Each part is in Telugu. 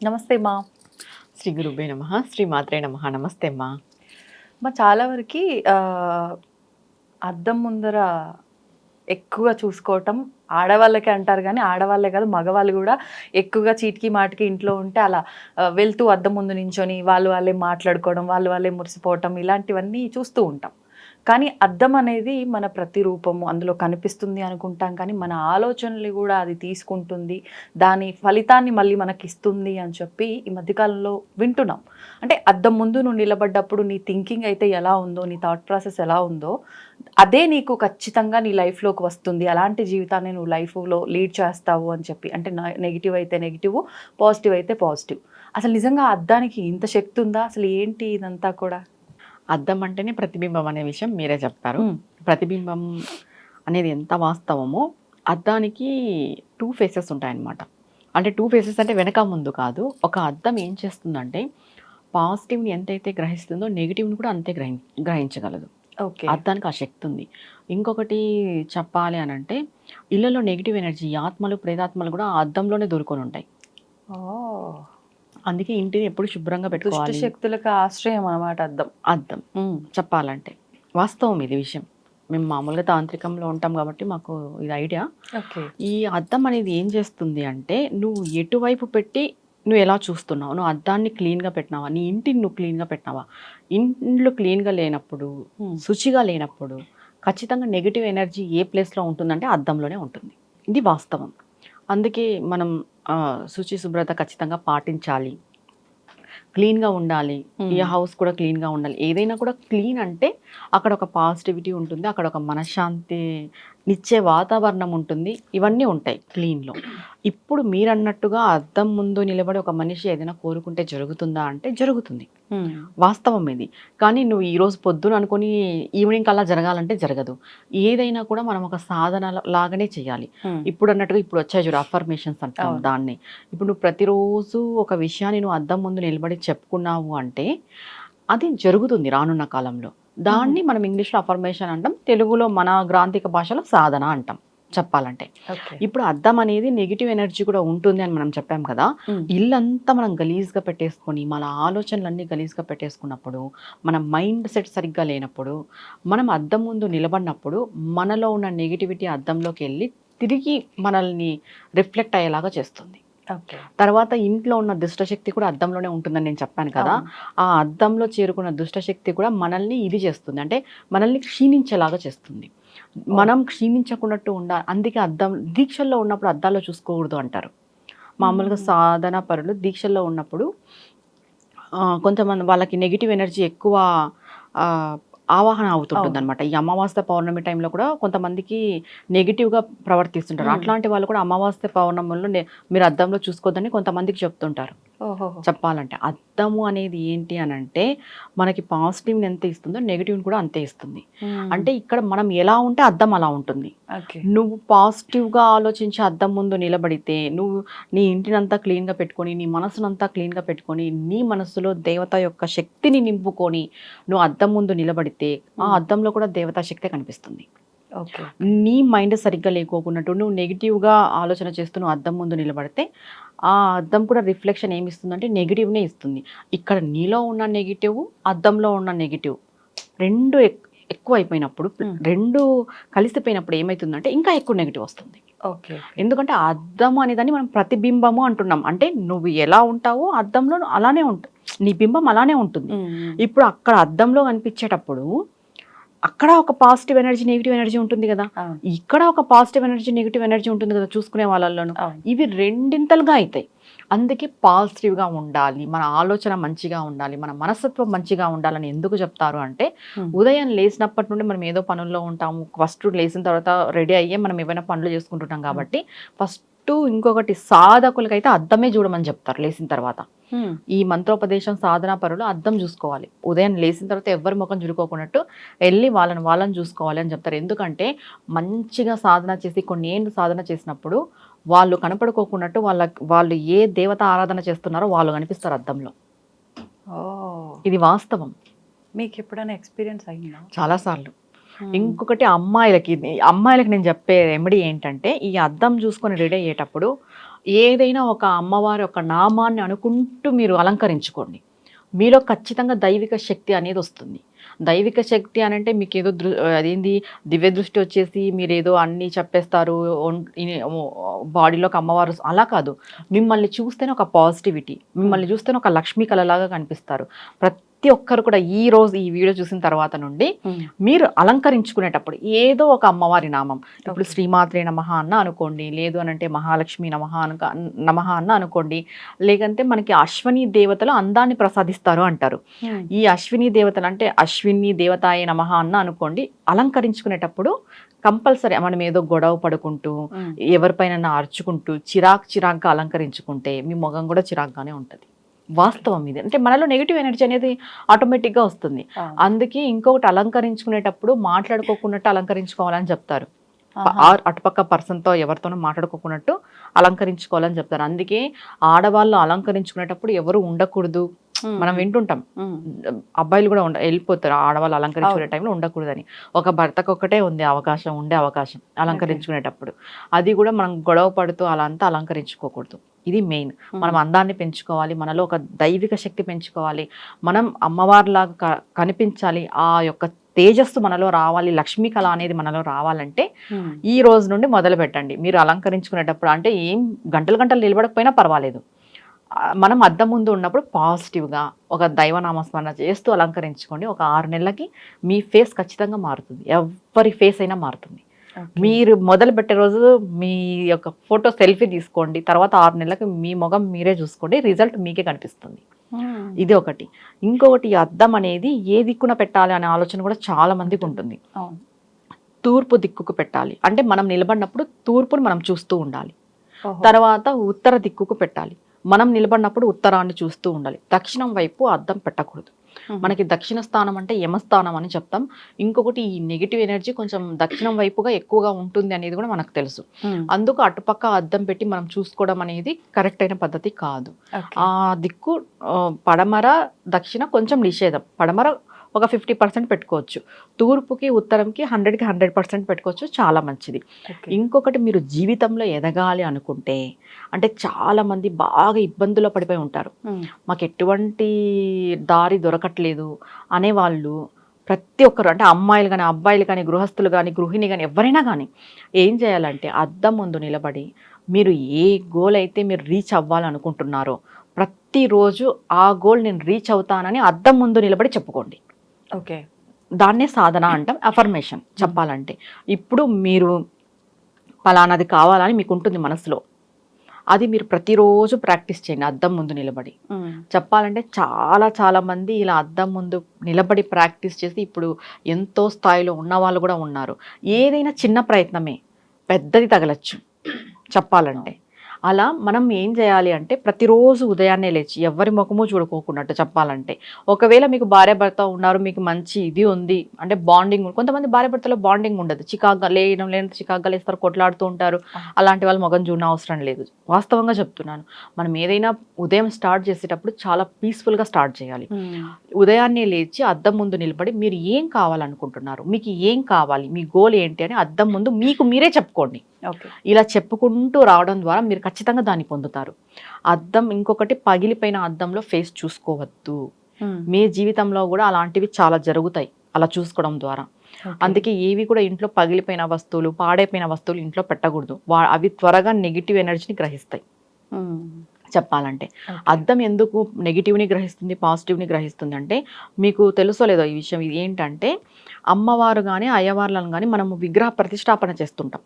నమస్తే మా. శ్రీ గురుభ్యో నమః. శ్రీ మాత్రే నమః. నమస్తే అమ్మా. చాలా వరకి అద్దం ముందర ఎక్కువగా చూసుకోవటం ఆడవాళ్ళకే అంటారు గానీ, ఆడవాళ్ళే కాదు మగవాళ్ళు గూడా ఎక్కువగా చీటికి మాటికి ఇంట్లో ఉంటే అలా వెళ్తూ అద్దం ముందు నించొని వాళ్ళు వాళ్ళే మాట్లాడుకోవడం, వాళ్ళు వాళ్ళే మురిసిపోవటం ఇలాంటివన్నీ చూస్తూ ఉంటాం. కానీ అద్దం అనేది మన ప్రతిరూపము. అందులో కనిపిస్తుంది అనుకుంటాం కానీ, మన ఆలోచనలు గూడా అది తీసుకుంటుంది. దాని ఫలితాన్ని మళ్ళీ మనకిస్తుంది అని చెప్పి ఈ మధ్య కాలంలో వింటున్నాం. అంటే అద్దం ముందు నువ్వు నిలబడ్డప్పుడు నీ థింకింగ్ అయితే ఎలా ఉందో, నీ థాట్ ప్రాసెస్ ఎలా ఉందో, అదే నీకు ఖచ్చితంగా నీ లైఫ్‌లోకి వస్తుంది. అలాంటి జీవితాన్ని నువ్వు లైఫ్‌లో లీడ్ చేస్తావు అని చెప్పి. అంటే నెగెటివ్ అయితే నెగెటివ్, పాజిటివ్ అయితే పాజిటివ్. అసలు నిజంగా ఆ అద్దానికి ఇంత శక్తి ఉందా? అసలు ఏంటి ఇదంతా కూడా? అద్దం అంటేనే ప్రతిబింబం అనే విషయం మీరే చెప్పారు. హ్మ్. ప్రతిబింబం అనేది ఎంత వాస్తవమో, అద్దానికి 2 ఫేసెస్ ఉంటాయన్నమాట. అంటే 2 ఫేసెస్ అంటే వెనక ముందు కాదు. ఒక అద్దం ఏం చేస్తుందంటే, పాజిటివ్‌ని ఎంతైతే గ్రహిస్తుందో, నెగెటివ్‌ని కూడా అంతే గ్రహించగలదు. ఓకే. అద్దానికి ఆ శక్తి ఉంది. ఇంకొకటి చెప్పాలి అనంటే, ఇళ్లలో నెగెటివ్ ఎనర్జీ ఆత్మలు, ప్రేతాత్మలు కూడా ఆ అద్దంలోనే దూరుకొని ఉంటాయి. ఓహ్! అందుకే ఇంటిని ఎప్పుడు శుభ్రంగా దుష్ట పెట్టుకోవాలి. శక్తులకు ఆశ్రయం అన్నమాట అద్దం. అద్దం. చెప్పాలంటే. వాస్తవం ఇది విషయం. మేము మామూలుగా తాంత్రికంలో ఉంటాం గాబట్టి మాకు ఇది ఐడియా. ఓకే. ఈ అద్దం అనేది ఏం చేస్తుంది అంటే, నువ్వు ఎటువైపు పెట్టి నువ్వెలా చూస్తున్నావు? నువ్వు అద్దాన్ని క్లీన్‌గా పెట్టినావా? నీ ఇంటిని నువ్వు క్లీన్‌గా పెట్టినావా? ఇండ్లు క్లీన్‌గా లేనప్పుడు, హ్మ్. శుచిగా లేనప్పుడు, ఖచ్చితంగా నెగెటివ్ ఎనర్జీ ఏ ప్లేస్‌లో ఉంటుందంటే అద్దంలోనే ఉంటుంది. ఇది వాస్తవం. అందుకే మనం శుచి, శుభ్రత ఖచ్చితంగా పాటించాలి. క్లీన్‌గా ఉండాలి. ఈ హ్మ్. హౌస్ కూడా క్లీన్‌గా ఉండాలి. ఏదైనా కూడా క్లీన్ అంటే అక్కడ ఒక పాజిటివిటీ ఉంటుంది. అక్కడ ఒక మనశ్శాంతినిచ్చే వాతావరణం ఉంటుంది. ఇవన్నీ ఉంటాయి క్లీన్‌లో. ఇప్పుడు మీరన్నట్టుగా అద్దం ముందు నిలబడి ఒక మనిషి ఏదైనా కోరుకుంటే జరుగుతుందా అంటే జరుగుతుంది. హ్మ్. వాస్తవం ఇది. కానీ నువ్వు ఈరోజు పొద్దున అనుకోని ఈవినింగ్ కల్లా జరగాలంటే జరగదు. ఏదైనా కూడా మనం ఒక సాధన లాగానే చేయాలి. హ్మ్. ఇప్పుడన్నట్టుగా ఇప్పుడు వచ్చాయి చూడు అఫర్మేషన్స్ అంటాం అవును. దాన్ని. ఇప్పుడు నువ్వు ప్రతిరోజు ఒక విషయాన్ని నువ్వు అద్దం ముందు నిలబడి చెప్పుకున్నావు అంటే, అది జరుగుతుంది రానున్న కాలంలో. హుహు. దాన్ని మనం ఇంగ్లీష్‌లో అఫర్మేషన్ అంటాం. తెలుగులో మన గ్రాంథిక భాషలో సాధన అంటాం చెప్పాలంటే. ఓకే. ఇప్పుడు అద్దం అనేది నెగెటివ్ ఎనర్జీ కూడా ఉంటుంది అని మనం చెప్పాం కదా! హ్మ్. ఇల్లంతా మనం గలీజ్‌గా పెట్టేసుకొని, మన ఆలోచనలన్నీ గలీజ్‌గా పెట్టేసుకున్నప్పుడు, మన మైండ్ సెట్ సరిగ్గా లేనప్పుడు, మనం అద్దం ముందు నిలబడినప్పుడు, మనలో ఉన్న నెగెటివిటీ అద్దంలోకెళ్ళి తిరిగి మనల్ని రిఫ్లెక్ట్ అయ్యేలాగా చేస్తుంది. ఓకే. తర్వాత ఇంట్లో ఉన్న దుష్టశక్తి కూడా అద్దంలోనే ఉంటుందని నేను చెప్పాను కదా! అవును. ఆ అద్దంలో చేరుకున్న దుష్టశక్తి కూడా మనల్ని ఇది చేస్తుంది. అంటే మనల్ని క్షీణించేలాగా చేస్తుంది. ఓహ్! మనం క్షీణించకున్నట్టు అందుకే దీక్షల్లో ఉన్నప్పుడు అద్దాల్లో చూసుకోకూడదు అంటారు. మామూలుగా హ్మ్. సాధన పరులు దీక్షల్లో ఉన్నప్పుడు కొంతమంది వాళ్ళకి నెగెటివ్ ఎనర్జీ ఎక్కువ ఆహ్, ఆవాహన అవును. అవుతుంటుందనమాట. ఈ అమావాస్య, పౌర్ణమి టైంలో కూడా కొంతమందికి నెగెటివ్‌గా ప్రవర్తిస్తుంటారు. హ్మ్. అట్లాంటి వాళ్ళు కూడా అమావాస్య, పౌర్ణముల్లో మీరు అద్దంలో చూసుకోవద్దని కొంతమందికి చెప్తుంటారు. ఓహోహో! చెప్పాలంటే. అద్దము అనేది ఏంటి అనంటే, మనకి పాజిటివ్‌ని ఎంత ఇస్తుందో, నెగెటివ్‌ని కూడా అంతే ఇస్తుంది. హ్మ్. అంటే ఇక్కడ మనం ఎలా ఉంటే అద్దం అలా ఉంటుంది. ఓకే. నువ్వు పాజిటివ్‌గా ఆలోచించి అద్దం ముందు నిలబడితే, నువ్వు నీ ఇంటినంతా క్లీన్‌గా పెట్టుకొని, నీ మనసునంతా క్లీన్‌గా పెట్టుకొని, నీ మనస్సులో దేవత యొక్క శక్తిని నింపుకొని, నువ్వు అద్దం ముందు నిలబడితే, ఆ హ్మ్. అద్దంలో కూడా దేవతా శక్తే కనిపిస్తుంది. ఓకే. ఓకే. నీ మైండ్ సరిగ్గా లేకోకున్నట్టు నువ్వు నెగెటివ్‌గా ఆలోచన చేస్తూ నువ్వు అద్దం ముందు నిలబడితే, ఆ అద్దం కూడా రిఫ్లెక్షన్ ఏమిస్తుందంటే నెగెటివ్‌నే ఇస్తుంది. ఇక్కడ నీలో ఉన్న నెగెటివ్, అద్దంలో ఉన్న నెగెటివ్ 2 ఎక్కువైపోయినప్పుడు హ్మ్. 2 కలిసిపోయినప్పుడు ఏమైతుందంటే ఇంకా ఎక్కువ నెగెటివ్ వస్తుంది. ఓకే. ఓకే. ఎందుకంటే ఆ అద్దం అనేదాన్ని మనం ప్రతిబింబము అంటున్నాం. అంటే నువ్వు ఎలా ఉంటావో అద్దంలో అలానే నీ బింబం అలానే ఉంటుంది. హ్మ్. హ్మ్. ఇప్పుడు అక్కడ అద్దంలో కనిపించేటప్పుడు అక్కడ ఒక పాజిటివ్ ఎనర్జీ, నెగెటివ్ ఎనర్జీ ఉంటుంది గదా! అవును. ఇక్కడ ఒక పాజిటివ్ ఎనర్జీ, నెగెటివ్ ఎనర్జీ ఉంటుంది గదా! చూసుకునే వాళ్ళలోను. అవును. ఇవి రెండింతలుగా అయితాయి. అందుకే పాజిటివ్‌గా ఉండాలి. మన ఆలోచన మంచిగా ఉండాలి. మన మనస్తత్వం మంచిగా ఉండాలని ఎందుకు చెప్తారు అంటే, హ్మ్. ఉదయం లేసినప్పటి నుండి మనం ఏదో పనుల్లో ఉంటాము. ఫస్ట్ లేసిన తర్వాత రెడీ అయ్యే మనం ఏవైనా పనులు చేసుకుంటుంటాం హ్మ్. కాబట్టి, ఫస్టు ఇంకొకటి సాధకులకైతే అద్దమే చూడమని చెప్తారు లేసిన తర్వాత. హ్మ్. ఈ మంత్రోపదేశం సాధనా పరులు అద్దం జూసుకోవాలి. ఉదయం లేసిన తర్వాత ఎవ్వరి మొఖం జుడుకోకున్నట్టు ఎళ్లి వాళ్ళని జూసుకోవాలి అని జెప్తారు. ఎందుకంటే మంచిగా సాధన చేసి కొన్నేండ్లు సాధన చేసినప్పుడు వాళ్ళు కనపడుకోకున్నట్టు వాళ్ళు ఏ దేవత ఆరాధన చేస్తున్నారో వాళ్ళు కనిపిస్తారు అద్దంలో. ఓహ్! ఇది వాస్తవం. మీకెప్పుడైనా ఎక్స్‌పీరియన్స్ అయిందా? చాలా సార్లు. హ్మ్. ఇంకొకటి అమ్మాయిలకి నేను జెప్పే రెమెడీ ఏంటంటే, ఈ అద్దం జూసుకొని రెడీ అయ్యేటప్పుడు ఏదైనా ఒక అమ్మవారి ఒక నామాన్ని అనుకుంటూ మీరు అలంకరించుకోండి. మీలో ఖచ్చితంగా దైవిక శక్తి అనేది వస్తుంది. దైవిక శక్తి అనంటే మీకేదో అదేంది దివ్య దృష్టి వచ్చేసి మీరేదో అన్నీ చెప్పేస్తారు. బాడీలోకి అమ్మవారు అలా కాదు. మిమ్మల్ని చూస్తేనే ఒక పాజిటివిటీ, మిమ్మల్ని చూస్తేనే ఒక లక్ష్మీ కళలాగా కనిపిస్తారు. ప్రతి ఒక్కరు కూడా ఈ రోజు ఈ వీడియో చూసిన తర్వాత నుండి మీరు అలంకరించుకునేటప్పుడు ఏదో ఒక అమ్మవారి నామం, ఇప్పుడు శ్రీమాత్రే నమః అన్న అనుకోండి, లేదు అనంటే మహాలక్ష్మి నమః అన్న అనుకోండి, లేకంటే మనకి అశ్విని దేవతలు అందాన్ని ప్రసాదిస్తారు అంటారు. ఈ అశ్విని దేవతలు అంటే అశ్విని దేవతాయ నమః అన్న అనుకోండి. అలంకరించుకునేటప్పుడు కంపల్సరీ మనం ఏదో గొడవ పడుకుంటూ ఎవరిపైన అరుచుకుంటూ చిరాకుగా అలంకరించుకుంటే మీ ముఖం కూడా చిరాకుగానే ఉంటుంది. వాస్తవం ఇది. అంటే మనలో నెగిటివ్ ఎనర్జీ అనేది ఆటోమేటిక్గా వస్తుంది. అందుకే ఇంకొకటి అలంకరించుకునేటప్పుడు మాట్లాడుకోకున్నట్టు అలంకరించుకోవాలని చెప్తారు. అటుపక్క పర్సన్తో ఎవరితోనూ మాట్లాడుకోకున్నట్టు అలంకరించుకోవాలని చెప్తారు. అందుకే ఆడవాళ్ళు అలంకరించుకునేటప్పుడు ఎవరు ఉండకూడదు. మనం వింటుంటాం, అబ్బాయిలు కూడా వెళ్ళిపోతారు ఆడవాళ్ళు అలంకరించుకునే టైంలో ఉండకూడదని. ఒక భర్తకు ఒక్కటే ఉండే అవకాశం అలంకరించుకునేటప్పుడు. అది కూడా మనం గొడవ పడుతూ అలా అంతా అలంకరించుకోకూడదు. ఇది మెయిన్. మనం అందాన్ని పెంచుకోవాలి, మనలో ఒక దైవిక శక్తి పెంచుకోవాలి, మనం అమ్మవారిలాగా కనిపించాలి, ఆ యొక్క తేజస్సు మనలో రావాలి, లక్ష్మీ కళ అనేది మనలో రావాలంటే ఈ రోజు నుండి మొదలు పెట్టండి. మీరు అలంకరించుకునేటప్పుడు అంటే ఏం గంటలు నిలబడకపోయినా పర్వాలేదు, మనం అద్దం ముందు ఉన్నప్పుడు పాజిటివ్గా ఒక దైవనామస్మరణ చేస్తూ అలంకరించుకోండి. ఒక 6 నెలలకి మీ ఫేస్ ఖచ్చితంగా మారుతుంది. ఎవరి ఫేస్ అయినా మారుతుంది. మీరు మొదలు పెట్టే రోజు మీ యొక్క ఫోటో సెల్ఫీ తీసుకోండి, తర్వాత 6 నెలలకు మీ ముఖం మీరే చూసుకోండి, రిజల్ట్ మీకే కనిపిస్తుంది. ఇది ఒకటి. ఇంకొకటి, అద్దం అనేది ఏ దిక్కున పెట్టాలి అనే ఆలోచన కూడా చాలా మందికి ఉంటుంది. తూర్పు దిక్కుకు పెట్టాలి అంటే మనం నిలబడినప్పుడు తూర్పును మనం చూస్తూ ఉండాలి. తర్వాత ఉత్తర దిక్కుకు పెట్టాలి, మనం నిలబడినప్పుడు ఉత్తరాన్ని చూస్తూ ఉండాలి. దక్షిణం వైపు అద్దం పెట్టకూడదు. మనకి దక్షిణ స్థానం అంటే యమస్థానం అని చెప్తాం. ఇంకొకటి, ఈ నెగిటివ్ ఎనర్జీ కొంచెం దక్షిణం వైపుగా ఎక్కువగా ఉంటుంది అనేది కూడా మనకు తెలుసు. అందుకు అటుపక్క అద్దం పెట్టి మనం చూసుకోవడం అనేది కరెక్ట్ అయిన పద్ధతి కాదు. ఆ దిక్కు పడమర దక్షిణ కొంచెం నిషేధం. పడమర ఒక 50% పెట్టుకోవచ్చు, తూర్పుకి ఉత్తరంకి 100కి 100% పెట్టుకోవచ్చు, చాలా మంచిది. ఇంకొకటి, మీరు జీవితంలో ఎదగాలి అనుకుంటే, అంటే చాలా మంది బాగా ఇబ్బందుల్లో పడిపోయి ఉంటారు, మాకు ఎటువంటి దారి దొరకట్లేదు అనేవాళ్ళు ప్రతి ఒక్కరు, అంటే అమ్మాయిలు కానీ అబ్బాయిలు కానీ గృహస్థులు కానీ గృహిణి కానీ ఎవరైనా కానీ ఏం చేయాలంటే అద్దం ముందు నిలబడి మీరు ఏ గోల్ అయితే మీరు రీచ్ అవ్వాలనుకుంటున్నారో ప్రతిరోజు ఆ గోల్ నేను రీచ్ అవుతానని అద్దం ముందు నిలబడి చెప్పుకోండి. ఓకే, దాన్నే సాధన అంటాం, అఫర్మేషన్ చెప్పాలంటే. ఇప్పుడు మీరు పలానాది కావాలని మీకు ఉంటుంది మనసులో, అది మీరు ప్రతిరోజు ప్రాక్టీస్ చేయండి అద్దం ముందు నిలబడి. చెప్పాలంటే చాలా మంది ఇలా అద్దం ముందు నిలబడి ప్రాక్టీస్ చేసి ఇప్పుడు ఎంతో స్థాయిలో ఉన్న వాళ్ళు కూడా ఉన్నారు. ఏదైనా చిన్న ప్రయత్నమే పెద్దది తగలచ్చు చెప్పాలంటే. అలా మనం ఏం చేయాలి అంటే ప్రతిరోజు ఉదయాన్నే లేచి ఎవరి ముఖము చూడుకోకున్నట్టు చెప్పాలంటే, ఒకవేళ మీకు భార్య భర్త ఉన్నారు, మీకు మంచి ఇది ఉంది అంటే బాండింగ్, కొంతమంది భార్య భర్తలో బాండింగ్ ఉండదు, చికాగ్గా చికాగ్గా లేస్తారు, కొట్లాడుతూ ఉంటారు, అలాంటి వాళ్ళు ముఖం చూడడం అవసరం లేదు. వాస్తవంగా చెప్తున్నాను, మనం ఏదైనా ఉదయం స్టార్ట్ చేసేటప్పుడు చాలా పీస్ఫుల్గా స్టార్ట్ చేయాలి. ఉదయాన్నే లేచి అద్దం ముందు నిలబడి మీరు ఏం కావాలనుకుంటున్నారు, మీకు ఏం కావాలి, మీ గోల్ ఏంటి అని అద్దం ముందు మీకు మీరే చెప్పుకోండి. ఇలా చెప్పుకుంటూ రావడం ద్వారా మీరు ఖచ్చితంగా దాన్ని పొందుతారు. అద్దం, ఇంకొకటి, పగిలిపోయిన అద్దంలో ఫేస్ చూసుకోవద్దు. మీ జీవితంలో కూడా అలాంటివి చాలా జరుగుతాయి అలా చూసుకోవడం ద్వారా. అందుకే ఏవి కూడా ఇంట్లో పగిలిపోయిన వస్తువులు, పాడైపోయిన వస్తువులు ఇంట్లో పెట్టకూడదు. అవి త్వరగా నెగిటివ్ ఎనర్జీని గ్రహిస్తాయి చెప్పాలంటే. అద్దం ఎందుకు నెగిటివ్ని గ్రహిస్తుంది, పాజిటివ్ని గ్రహిస్తుంది అంటే మీకు తెలుసో లేదో ఈ విషయం. ఇది ఏంటంటే, అమ్మవారు కానీ అయ్యవార్లను కానీ మనము విగ్రహ ప్రతిష్టాపన చేస్తుంటాం.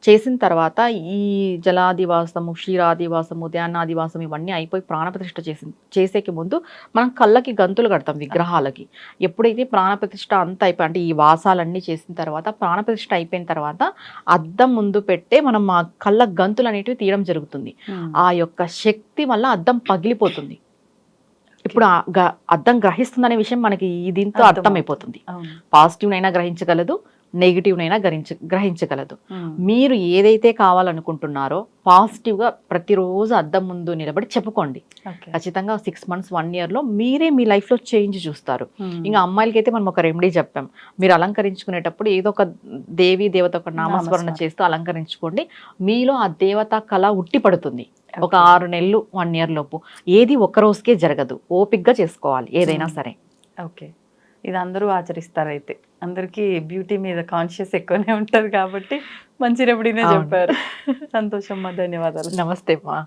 చేసిన తర్వాత ఈ జలాదివాసము, క్షీరాదివాసము, ధ్యానాదివాసం ఇవన్నీ అయిపోయి ప్రాణప్రతిష్ఠ చేసేకి ముందు మనం కళ్ళకి గంతులు కడతాం విగ్రహాలకి. ఎప్పుడైతే ప్రాణప్రతిష్ఠ అంతా అయిపోయి, అంటే ఈ వాసాలన్నీ చేసిన తర్వాత ప్రాణప్రతిష్ఠ అయిపోయిన తర్వాత అద్దం ముందు పెట్టే మనం ఆ కళ్ళ గంతులు అనేటివి తీయడం జరుగుతుంది. ఆ యొక్క శక్తి వల్ల అద్దం పగిలిపోతుంది. ఇప్పుడు అద్దం గ్రహిస్తుందనే విషయం మనకి దీంతో అర్థమైపోతుంది. పాజిటివ్నైనా గ్రహించగలదు, నెగిటివ్నైనా గ్రహించగలదు. మీరు ఏదైతే కావాలనుకుంటున్నారో పాజిటివ్గా ప్రతిరోజు అద్దం ముందు నిలబడి చెప్పుకోండి. ఖచ్చితంగా 6 months 1 yearలో మీరే మీ లైఫ్లో చేంజ్ చూస్తారు. ఇంకా అమ్మాయిలకి అయితే మనం ఒక రెమెడీ చెప్పాం, మీరు అలంకరించుకునేటప్పుడు ఏదో ఒక దేవత ఒక నామస్మరణ చేస్తూ అలంకరించుకోండి. మీలో ఆ దేవత కళ ఉట్టి పడుతుంది. ఒక 6 నెలలు 1 ఇయర్ లోపు. ఏది ఒక్క రోజుకే జరగదు, ఓపిక్గా చేసుకోవాలి ఏదైనా సరే. ఓకే, ఇది అందరూ ఆచరిస్తారైతే. అందరికీ బ్యూటీ మీద కాన్షియస్ ఎక్కువనే ఉంటది కాబట్టి మంచి రెమెడీనే అవును. చెప్పారు. సంతోషం, ధన్యవాదాలు. నమస్తే మా.